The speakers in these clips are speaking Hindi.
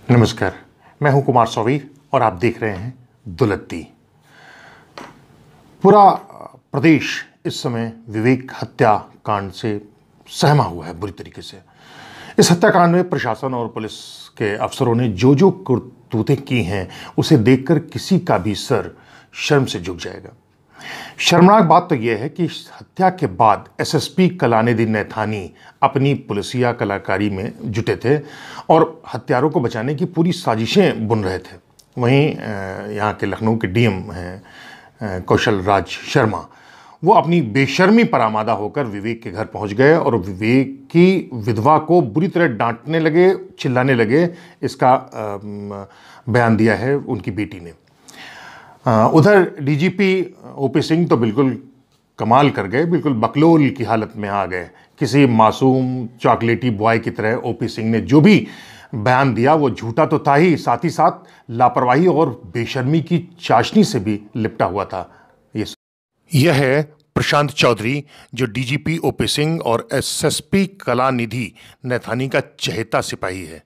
नमस्कार, मैं हूं कुमार सौवी और आप देख रहे हैं दुलत्ती। पूरा प्रदेश इस समय विवेक हत्याकांड से सहमा हुआ है बुरी तरीके से। इस हत्याकांड में प्रशासन और पुलिस के अफसरों ने जो जो करतूतें की हैं उसे देखकर किसी का भी सर शर्म से झुक जाएगा। शर्मनाक बात तो यह है कि हत्या के बाद एसएसपी कलानिधि नैथानी अपनी पुलिसिया कलाकारी में जुटे थे और हत्यारों को बचाने की पूरी साजिशें बुन रहे थे। वहीं यहाँ के लखनऊ के डीएम हैं कौशल राज शर्मा, वो अपनी बेशर्मी पर आमादा होकर विवेक के घर पहुंच गए और विवेक की विधवा को बुरी तरह डांटने लगे, चिल्लाने लगे। इसका बयान दिया है उनकी बेटी ने। उधर डीजीपी ओपी सिंह तो बिल्कुल कमाल कर गए, बिल्कुल बकलोल की हालत में आ गए। किसी मासूम चॉकलेटी बॉय की तरह ओपी सिंह ने जो भी बयान दिया वो झूठा तो था ही, साथ ही साथ लापरवाही और बेशर्मी की चाशनी से भी लिपटा हुआ था। यह है प्रशांत चौधरी, जो डीजीपी ओपी सिंह और एसएसपी कलानिधि नैथानी का चहेता सिपाही है।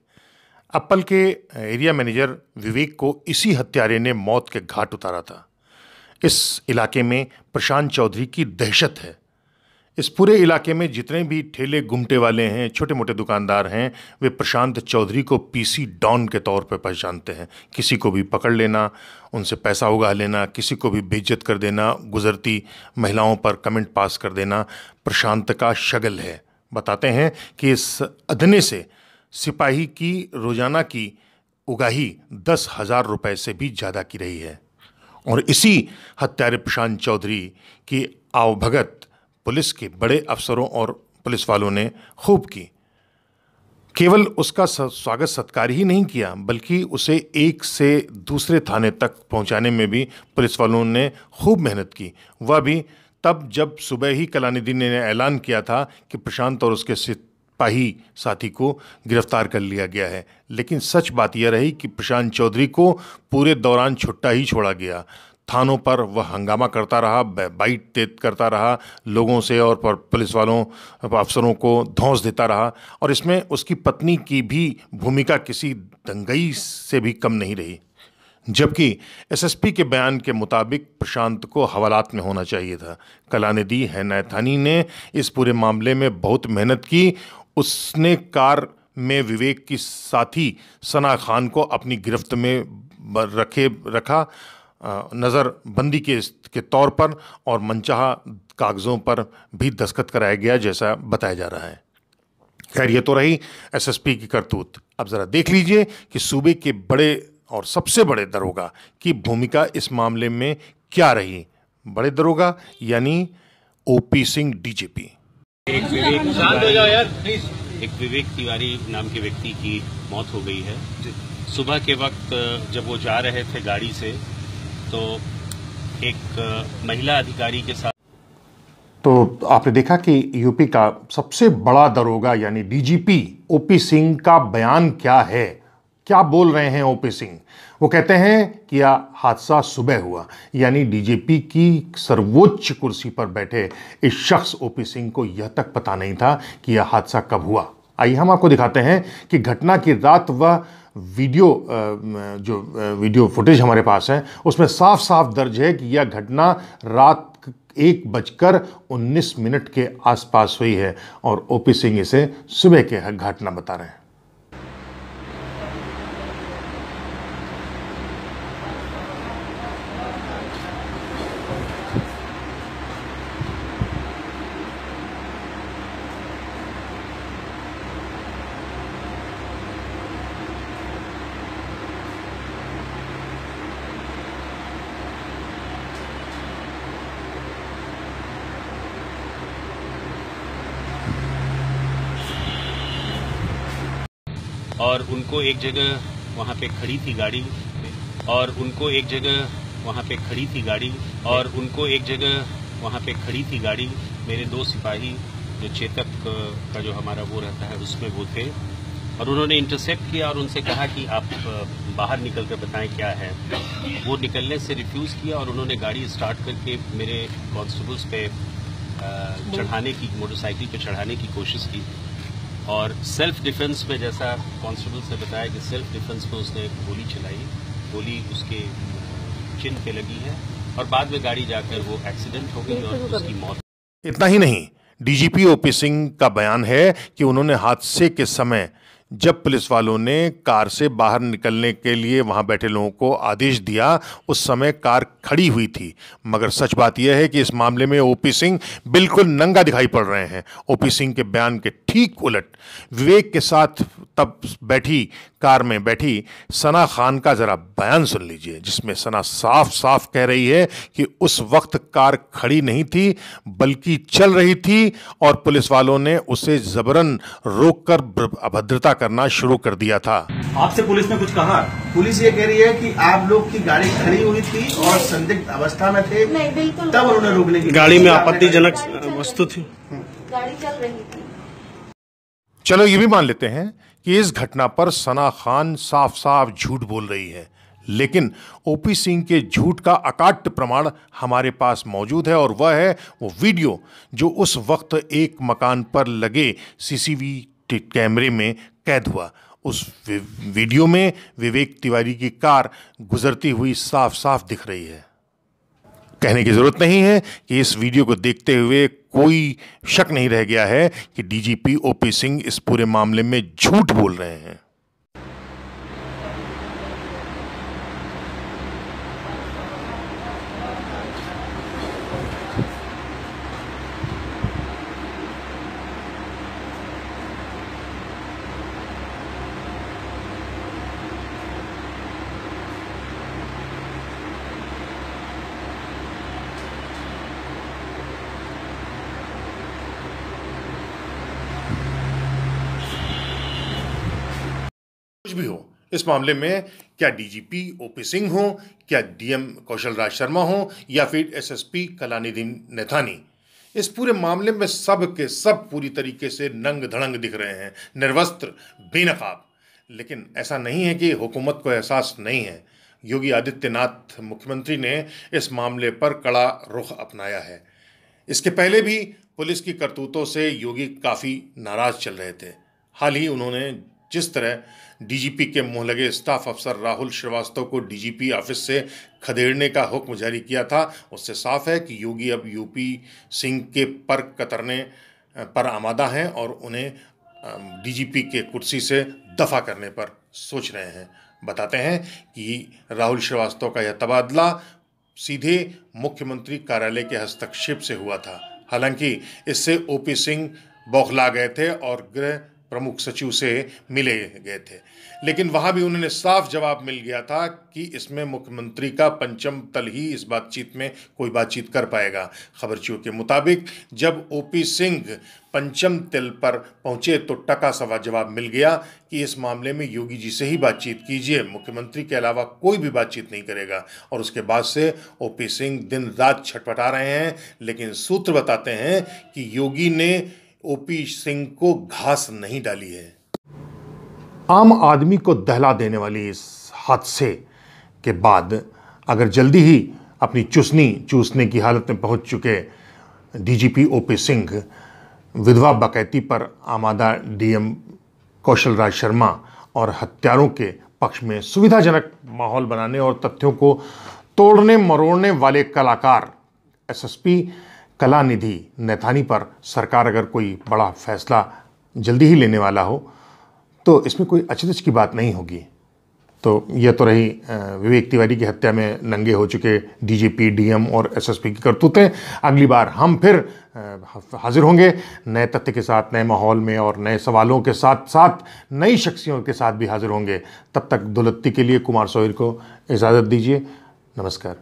एप्पल के एरिया मैनेजर विवेक को इसी हत्यारे ने मौत के घाट उतारा था। इस इलाके में प्रशांत चौधरी की दहशत है। इस पूरे इलाके में जितने भी ठेले गुमटे वाले हैं, छोटे मोटे दुकानदार हैं, वे प्रशांत चौधरी को पीसी डॉन के तौर पर पहचानते हैं। किसी को भी पकड़ लेना, उनसे पैसा उगा लेना, किसी को भी बेइज्जत कर देना, गुजरती महिलाओं पर कमेंट पास कर देना प्रशांत का शगल है। बताते हैं कि इस अदने से सिपाही की रोजाना की उगाही 10,000 रुपए से भी ज़्यादा की रही है और इसी हत्यारे प्रशांत चौधरी की आवभगत पुलिस के बड़े अफसरों और पुलिस वालों ने खूब की। केवल उसका स्वागत सत्कार ही नहीं किया, बल्कि उसे एक से दूसरे थाने तक पहुंचाने में भी पुलिस वालों ने खूब मेहनत की। वह भी तब जब सुबह ही कलानिधि ने ऐलान किया था कि प्रशांत और उसके सिपाही साथी को गिरफ्तार कर लिया गया है। लेकिन सच बात यह रही कि प्रशांत चौधरी को पूरे दौरान छुट्टा ही छोड़ा गया। थानों पर वह हंगामा करता रहा, बाइट तेज करता रहा लोगों से और पुलिस वालों अफसरों को धौंस देता रहा। और इसमें उसकी पत्नी की भी भूमिका किसी दंगई से भी कम नहीं रही। जबकि एसएसपी के बयान के मुताबिक प्रशांत को हवालात में होना चाहिए था। कलानिधि नैथानी ने इस पूरे मामले में बहुत मेहनत की। उसने कार में विवेक की साथी सना खान को अपनी गिरफ्त में रखा नज़रबंदी के तौर पर और मनचाहा कागज़ों पर भी दस्तखत कराया गया, जैसा बताया जा रहा है। खैर, ये तो रही एसएसपी की करतूत। अब ज़रा देख लीजिए कि सूबे के बड़े और सबसे बड़े दरोगा की भूमिका इस मामले में क्या रही। बड़े दरोगा यानी ओपी सिंह डीजीपी। एक विवेक तिवारी नाम के व्यक्ति की मौत हो गई है। सुबह के वक्त जब वो जा रहे थे गाड़ी से, तो एक महिला अधिकारी के साथ। तो आपने देखा कि यूपी का सबसे बड़ा दरोगा यानी डीजीपी ओपी सिंह का बयान क्या है। क्या बोल रहे हैं ओपी सिंह? वो कहते हैं कि यह हादसा सुबह हुआ, यानी डीजीपी की सर्वोच्च कुर्सी पर बैठे इस शख्स ओपी सिंह को यह तक पता नहीं था कि यह हादसा कब हुआ। आइए हम आपको दिखाते हैं कि घटना की रात वह वीडियो फुटेज हमारे पास है, उसमें साफ साफ दर्ज है कि यह घटना रात 1:19 के आसपास हुई है और ओपी सिंह इसे सुबह के घटना बता रहे हैं। और उनको एक जगह वहाँ पे खड़ी थी गाड़ी और उनको एक जगह वहाँ पे खड़ी थी गाड़ी और उनको एक जगह वहाँ पे खड़ी थी गाड़ी। मेरे दो सिपाही जो चेतक का जो हमारा वो रहता है उसमें वो थे और उन्होंने इंटरसेप्ट किया और उनसे कहा कि आप बाहर निकल कर बताएं क्या है। वो निकलने से रिफ्यूज़ किया और उन्होंने गाड़ी स्टार्ट करके मेरे कांस्टेबल्स पे चढ़ाने की, मोटरसाइकिल पे चढ़ाने की कोशिश की और सेल्फ डिफेंस में, जैसा कांस्टेबल से बताया कि सेल्फ डिफेंस में उसने एक गोली चलाई, गोली उसके चिन पे लगी है और बाद में गाड़ी जाकर वो एक्सीडेंट हो गई और उसकी मौत। इतना ही नहीं, डीजीपी ओपी सिंह का बयान है कि उन्होंने हादसे के समय जब पुलिस वालों ने कार से बाहर निकलने के लिए वहां बैठे लोगों को आदेश दिया, उस समय कार खड़ी हुई थी। मगर सच बात यह है कि इस मामले में ओपी सिंह बिल्कुल नंगा दिखाई पड़ रहे हैं। ओपी सिंह के बयान के ठीक उलट विवेक के साथ तब कार में बैठी सना खान का जरा बयान सुन लीजिए, जिसमें सना साफ साफ कह रही है कि उस वक्त कार खड़ी नहीं थी बल्कि चल रही थी और पुलिस वालों ने उसे जबरन रोककर अभद्रता करना शुरू कर दिया था। आपसे पुलिस ने कुछ कहा? पुलिस ये कह रही है कि आप लोग की गाड़ी खड़ी हुई थी और संदिग्ध अवस्था में थे, नहीं बिल्कुल, तब उन्होंने रोकने की गाड़ी में आपत्तिजनक वस्तु थी, गाड़ी चल रही थी। चलो ये भी मान लेते हैं कि इस घटना पर सना खान साफ साफ झूठ बोल रही है, लेकिन ओपी सिंह के झूठ का अकाट्य प्रमाण हमारे पास मौजूद है और वह है वो वीडियो जो उस वक्त एक मकान पर लगे सीसीटीवी कैमरे में कैद हुआ। उस वीडियो में विवेक तिवारी की कार गुजरती हुई साफ साफ दिख रही है। कहने की जरूरत नहीं है कि इस वीडियो को देखते हुए कोई शक नहीं रह गया है कि डीजीपी ओपी सिंह इस पूरे मामले में झूठ बोल रहे हैं। कुछ भी हो, इस मामले में क्या डीजीपी ओपी सिंह हो, क्या डीएम कौशल राज शर्मा हो या फिर एसएसपी कलानिधि नैथानी, इस पूरे मामले में सब के सब पूरी तरीके से नंग धड़ंग दिख रहे हैं, निर्वस्त्र, बेनकाब। लेकिन ऐसा नहीं है कि हुकूमत को एहसास नहीं है। योगी आदित्यनाथ मुख्यमंत्री ने इस मामले पर कड़ा रुख अपनाया है। इसके पहले भी पुलिस की करतूतों से योगी काफ़ी नाराज चल रहे थे। हाल ही उन्होंने जिस तरह डीजीपी के मुंह लगे स्टाफ अफसर राहुल श्रीवास्तव को डीजीपी ऑफिस से खदेड़ने का हुक्म जारी किया था, उससे साफ है कि योगी अब यूपी सिंह के पर कतरने पर आमादा हैं और उन्हें डीजीपी के कुर्सी से दफा करने पर सोच रहे हैं। बताते हैं कि राहुल श्रीवास्तव का यह तबादला सीधे मुख्यमंत्री कार्यालय के हस्तक्षेप से हुआ था। हालांकि इससे ओपी सिंह बौखला गए थे और गृह प्रमुख सचिव से मिले गए थे, लेकिन वहां भी उन्होंने साफ जवाब मिल गया था कि इसमें मुख्यमंत्री का पंचम तल ही इस बातचीत में कोई बातचीत कर पाएगा। खबरचियों के मुताबिक जब ओपी सिंह पंचम तल पर पहुंचे तो टका सवा जवाब मिल गया कि इस मामले में योगी जी से ही बातचीत कीजिए, मुख्यमंत्री के अलावा कोई भी बातचीत नहीं करेगा। और उसके बाद से ओपी सिंह दिन रात छटपटा रहे हैं, लेकिन सूत्र बताते हैं कि योगी ने ओपी सिंह को घास नहीं डाली है। आम आदमी को दहला देने वाली इस हादसे के बाद अगर जल्दी ही अपनी चुसनी चूसने की हालत में पहुंच चुके डीजीपी ओपी सिंह विधवा बकैती पर आमादा डीएम कौशल राज शर्मा और हत्यारों के पक्ष में सुविधाजनक माहौल बनाने और तथ्यों को तोड़ने मरोड़ने वाले कलाकार एसएसपी कलानिधि नैथानी पर सरकार अगर कोई बड़ा फैसला जल्दी ही लेने वाला हो तो इसमें कोई अचरज की बात नहीं होगी। तो यह तो रही विवेक तिवारी की हत्या में नंगे हो चुके डीजीपी, डीएम और एसएसपी की करतूतें। अगली बार हम फिर हाजिर होंगे नए तथ्य के साथ, नए माहौल में और नए सवालों के साथ साथ नई शख्सियों के साथ भी हाजिर होंगे। तब तक दुलत्ती के लिए कुमार सोहिल को इजाज़त दीजिए। नमस्कार।